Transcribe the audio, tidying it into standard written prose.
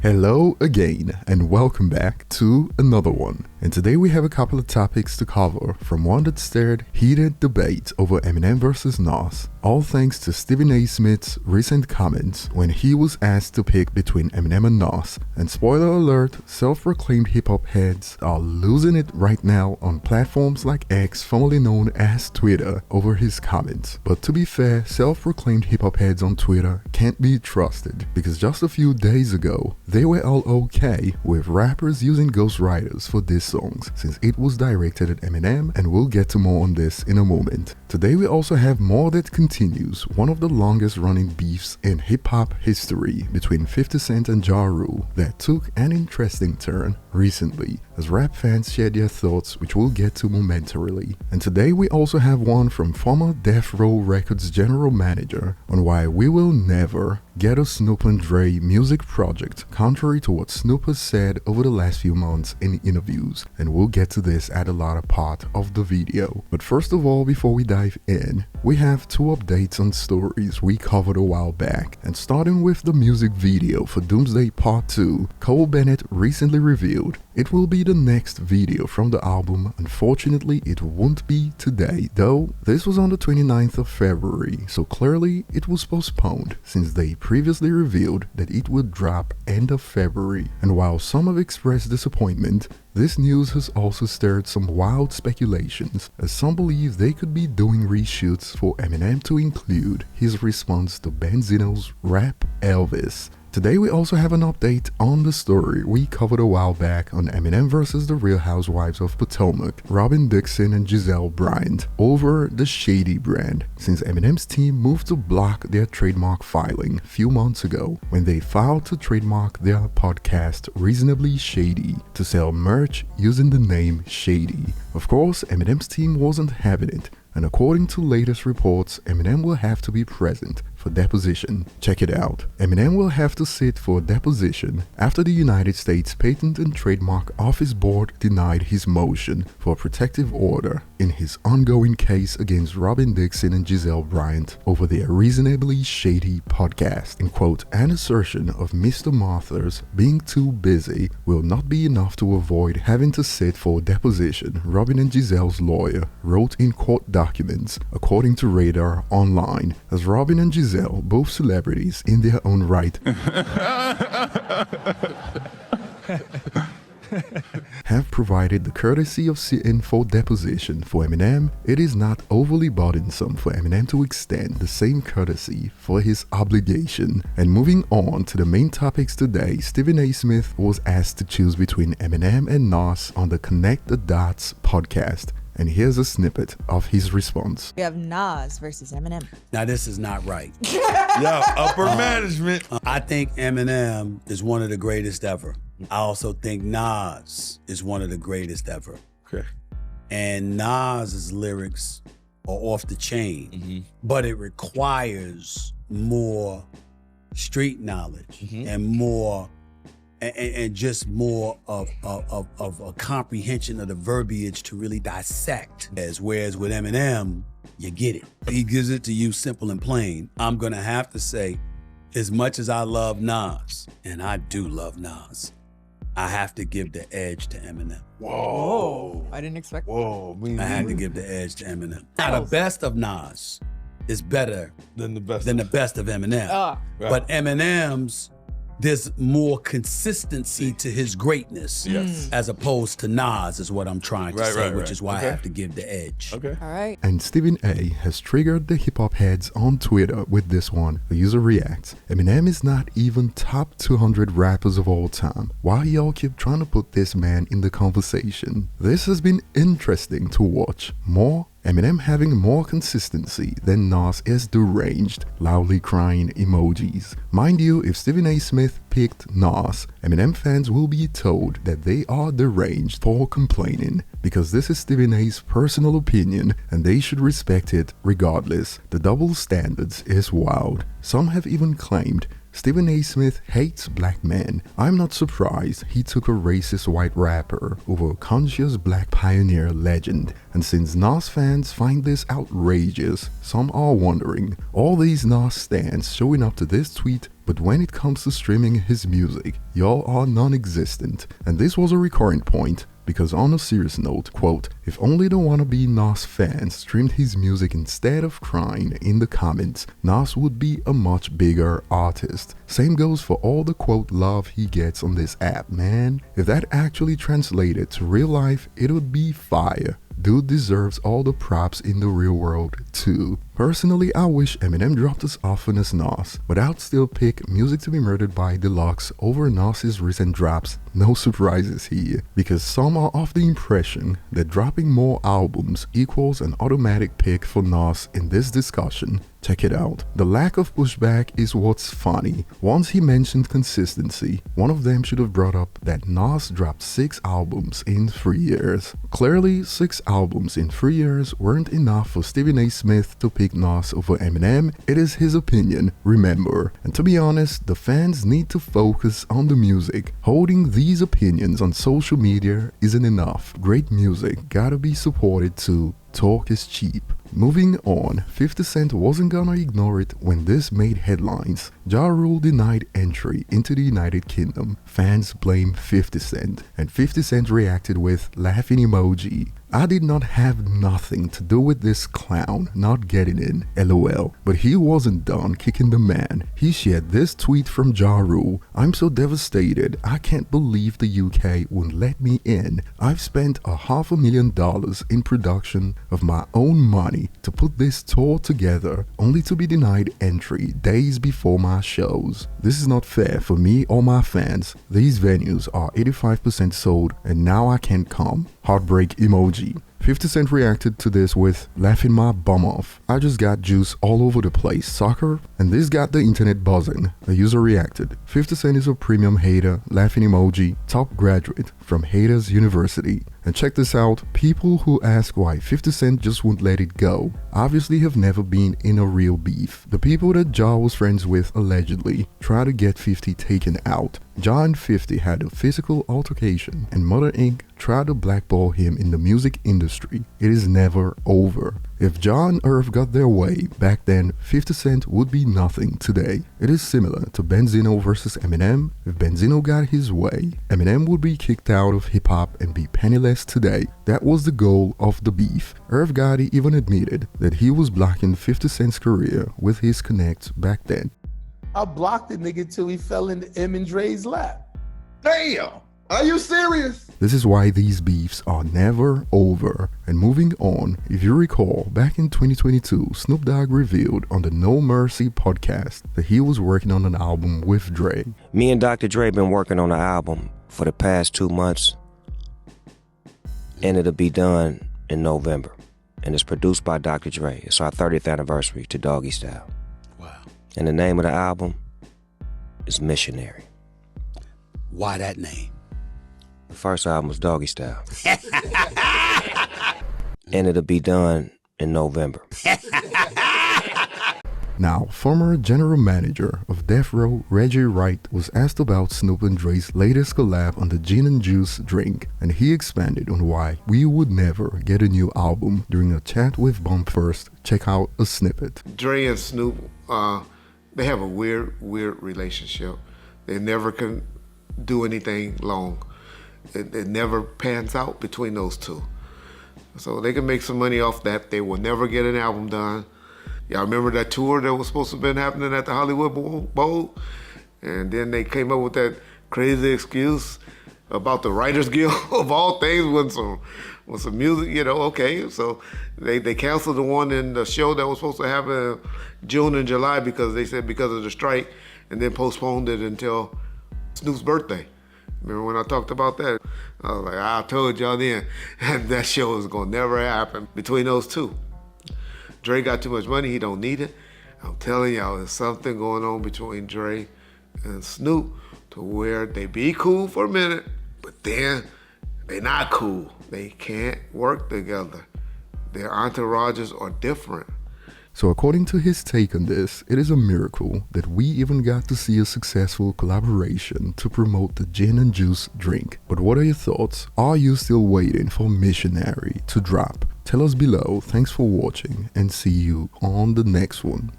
Hello again and welcome back to another one. And today we have a couple of topics to cover, from one that stirred heated debate over Eminem versus Nas, all thanks to Stephen A. Smith's recent comments when he was asked to pick between Eminem and Nas. And spoiler alert, self-proclaimed hip-hop heads are losing it right now on platforms like X, formerly known as Twitter, over his comments. But to be fair, self-proclaimed hip-hop heads on Twitter can't be trusted, because just a few days ago, they were all okay with rappers using ghostwriters for diss songs, since it was directed at Eminem, and we'll get to more on this in a moment. Today we also have more that continues one of the longest running beefs in hip-hop history between 50 Cent and Ja Rule that took an interesting turn recently, as rap fans shared their thoughts, which we'll get to momentarily. And today we also have one from former Death Row Records general manager on why we will never get a Snoop and Dre music project, contrary to what Snoop has said over the last few months in interviews, and we'll get to this at the latter part of the video. But first of all, before we dive in, we have two updates on stories we covered a while back, and starting with the music video for Doomsday Part 2, Cole Bennett recently revealed it will be the next video from the album. Unfortunately, it won't be today, though this was on the 29th of February, so clearly it was postponed since they previously revealed that it would drop end of February. And while some have expressed disappointment, this news has also stirred some wild speculations, as some believe they could be doing reshoots for Eminem to include his response to Benzino's rap Elvis. Today we also have an update on the story we covered a while back on Eminem versus the Real Housewives of Potomac, Robin Dixon and Giselle Bryant, over the Shady brand, since Eminem's team moved to block their trademark filing a few months ago when they filed to trademark their podcast Reasonably Shady to sell merch using the name Shady. Of course, Eminem's team wasn't having it, and according to latest reports, Eminem will have to be present for deposition. Check it out. Eminem will have to sit for deposition after the United States Patent and Trademark Office Board denied his motion for a protective order in his ongoing case against Robin Dixon and Giselle Bryant over their Reasonably Shady podcast. In quote, an assertion of Mr. Martha's being too busy will not be enough to avoid having to sit for deposition, Robin and Giselle's lawyer wrote in court documents, according to Radar Online, as Robin and Giselle, both celebrities in their own right, have provided the courtesy of sitting for deposition for Eminem. It is not overly burdensome for Eminem to extend the same courtesy for his obligation. And moving on to the main topics today, Stephen A. Smith was asked to choose between Eminem and Nas on the Connect the Dots podcast. And here's a snippet of his response. We have Nas versus Eminem. Now this is not right. Yo, upper management. I think Eminem is one of the greatest ever. I also think Nas is one of the greatest ever. Okay. And Nas's lyrics are off the chain, but it requires more street knowledge and more and just more of a comprehension of the verbiage to really dissect. Whereas with Eminem, you get it. He gives it to you simple and plain. I'm gonna have to say, as much as I love Nas, and I do love Nas, I have to give the edge to Eminem. Whoa. I didn't expect that. Whoa. I had to give the edge to Eminem. Now, the best of Nas is better Than the best. of Eminem. Ah. Right. But Eminem's, there's more consistency to his greatness as opposed to Nas, is what I'm trying to say, which is why I have to give the edge. Okay. All right. And Stephen A. has triggered the hip-hop heads on Twitter with this one. The user reacts, Eminem is not even top 200 rappers of all time. Why y'all keep trying to put this man in the conversation? This has been interesting to watch. Eminem having more consistency than Nas is deranged, loudly crying emojis. Mind you, if Stephen A. Smith picked Nas, Eminem fans will be told that they are deranged for complaining, because this is Stephen A.'s personal opinion and they should respect it regardless. The double standards is wild. Some have even claimed Stephen A. Smith hates black men. I'm not surprised he took a racist white rapper over a conscious black pioneer legend. And since Nas fans find this outrageous, some are wondering, all these Nas stans showing up to this tweet, but when it comes to streaming his music, y'all are non-existent. And this was a recurrent point, because on a serious note, quote, if only the wannabe Nas fans streamed his music instead of crying in the comments, Nas would be a much bigger artist. Same goes for all the quote love he gets on this app, man. If that actually translated to real life, it would be fire. Dude deserves all the props in the real world too. Personally, I wish Eminem dropped as often as Nas, but I'd still pick Music to be Murdered by Deluxe over Nas's recent drops. No surprises here, because some are of the impression that dropping more albums equals an automatic pick for Nas in this discussion. Check it out. The lack of pushback is what's funny. Once he mentioned consistency, one of them should have brought up that Nas dropped 6 albums in 3 years. Clearly, 6 albums in 3 years weren't enough for Stephen A. Smith to pick Nas over Eminem. It is his opinion, remember. And to be honest, the fans need to focus on the music. Holding these opinions on social media isn't enough. Great music gotta be supported too. Talk is cheap. Moving on, 50 Cent wasn't gonna ignore it when this made headlines. Ja Rule denied entry into the United Kingdom. Fans blame 50 Cent, and 50 Cent reacted with laughing emoji. I did not have nothing to do with this clown not getting in, lol. But he wasn't done kicking the man. He shared this tweet from Ja Rule. I'm so devastated, I can't believe the UK won't let me in. I've spent $500,000 in production of my own money to put this tour together, only to be denied entry days before my shows. This is not fair for me or my fans. These venues are 85% sold and now I can't come. Heartbreak emoji. 50 Cent reacted to this with laughing my bum off. I just got juice all over the place, sucker. And this got the internet buzzing. A user reacted. 50 Cent is a premium hater, laughing emoji, top graduate from Haters University. And check this out, people who ask why 50 Cent just won't let it go obviously have never been in a real beef. The people that Ja was friends with allegedly try to get 50 taken out. Ja and 50 had a physical altercation and Mother Inc. tried to blackball him in the music industry. It is never over. If Ja and Irv got their way back then, 50 Cent would be nothing today. It is similar to Benzino versus Eminem. If Benzino got his way, Eminem would be kicked out of hip-hop and be penniless today. That was the goal of the beef. Irv Gotti even admitted that he was blocking 50 Cent's career with his connects back then. I blocked the nigga till he fell into M and Dre's lap. Damn! Are you serious? This is why these beefs are never over. And moving on, if you recall, back in 2022, Snoop Dogg revealed on the No Mercy podcast that he was working on an album with Dre. Me and Dr. Dre been working on an album for the past 2 months, and it'll be done in November. And it's produced by Dr. Dre. It's our 30th anniversary to Doggy Style. Wow. And the name of the album is Missionary. Why that name? The first album was Doggy Style. And it'll be done in November. Now, former general manager of Death Row, Reggie Wright, was asked about Snoop and Dre's latest collab on the Gin and Juice drink, and he expanded on why we would never get a new album during a chat with Bump First. Check out a snippet. Dre and Snoop, they have a weird relationship. They never can do anything long. It never pans out between those two. So they can make some money off that. They will never get an album done. Y'all remember that tour that was supposed to have been happening at the Hollywood Bowl? And then they came up with that crazy excuse about the Writers Guild of all things with some music, okay. So they canceled the one in the show that was supposed to happen in June and July because they said because of the strike, and then postponed it until Snoop's birthday. Remember when I talked about that? I was like, I told y'all then that show is gonna never happen between those two. Dre got too much money, he don't need it. I'm telling y'all, there's something going on between Dre and Snoop to where they be cool for a minute, but then they not cool. They can't work together. Their entourages are different. So according to his take on this, it is a miracle that we even got to see a successful collaboration to promote the gin and juice drink. But what are your thoughts? Are you still waiting for Missionary to drop? Tell us below. Thanks for watching and see you on the next one.